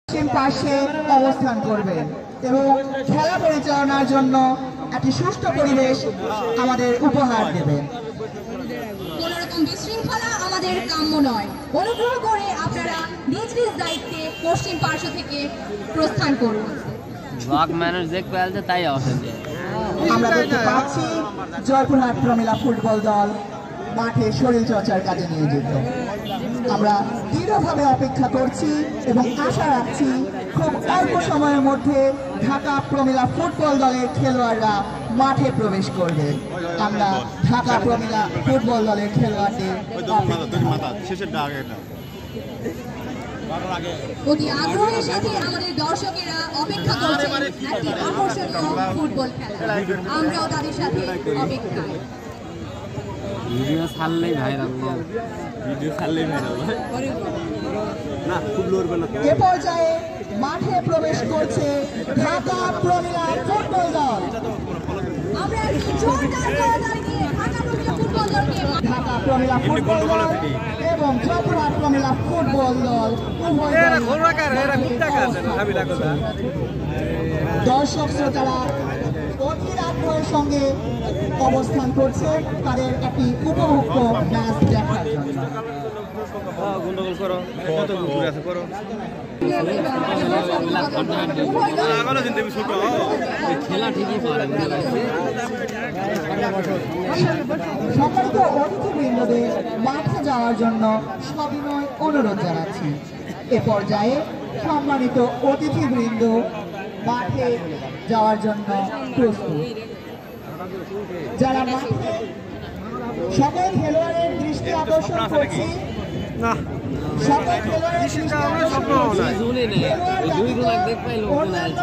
পশ্চিম পাশে অবস্থান করবে এবং খেলা পরিচালনার জন্য একটি সুষ্ঠু পরিবেশ আমাদের উপহার দেবে। কোনোরকম বিশৃঙ্খলা আমাদের কাম্য নয়। অনুগ্রহ করে আপনারা নিজ নিজ দায়িত্বে পশ্চিম পার্শ্ব থেকে প্রস্থান করুন। আমরা দেখতে পাচ্ছি জয়পুরহাট প্রমিলা ফুটবল দল মাঠে শরীর চর্চার কাজে নিয়োজিত। আমরা দৃঢ়ভাবে অপেক্ষা করছি এবং আশা রাখছি খুব অল্প সময়ের মধ্যে ঢাকা প্রমিলা ফুটবল দলের খেলোয়াড়রা মাঠে প্রবেশ করবে। আমরা ঢাকা প্রমিলা ফুটবল দলের খেলোয়াড়দের অতি আগ্রহের সাথে আমাদের দর্শকেরা অপেক্ষা করছেন একটি আকর্ষণীয় ফুটবল খেলা। আমরাও তাদের সাথে অপেক্ষায়। ভিডিও ছাড়লেই ভাইরাল না, খুব লড়বে না। এ পর্যায়ে মাঠে প্রবেশ করছে ঢাকা প্রমিলা ফুটবল দল। আমরা একটি জোরদার করতালি দিয়ে ঢাকা প্রমিলা ফুটবল দলকে ঢাকা প্রমিলা ফুটবল দল এবং জয়পুরহাট প্রমিলা ফুটবল দল দর্শক শ্রোতারা অধীর আগ্রহের সঙ্গে অবস্থান করছে তাদের একটি উপভোগ্য ম্যাচ দেখার জন্য। সম্মানিত অতিথিবৃন্দদের মাঠে যাওয়ার জন্য সবিনয় অনুরোধ জানাচ্ছি। এ পর্যায়ে সম্মানিত অতিথিবৃন্দ মাঠে যাওয়ার জন্য প্রস্তুত। যারা মাঠে সকল খেলোয়াড়ের দৃষ্টি আকর্ষণ করছি, সকল খেলোয়াড়ের দৃষ্টি আকর্ষণ করছি, অন্যান্য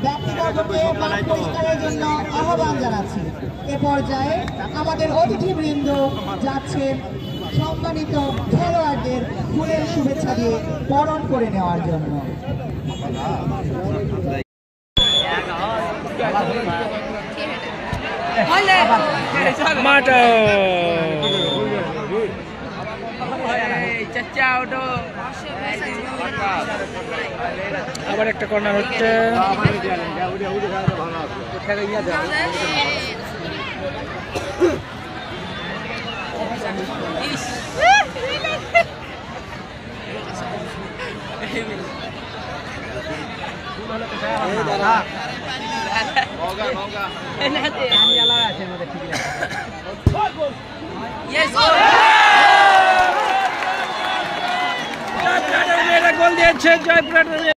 ব্যক্তিবর্গকে মাঠ পরিষ্কারের জন্য আহ্বান জানাচ্ছি। এ পর্যায়ে আমাদের অতিথিবৃন্দ যাচ্ছে সম্মানিত খেলোয়াড়দের ফুলের শুভেচ্ছা দিয়ে বরণ করে নেওয়ার জন্য। আবার একটা কর্নার হচ্ছে। গোল দিয়েছে জয়পুরহাট।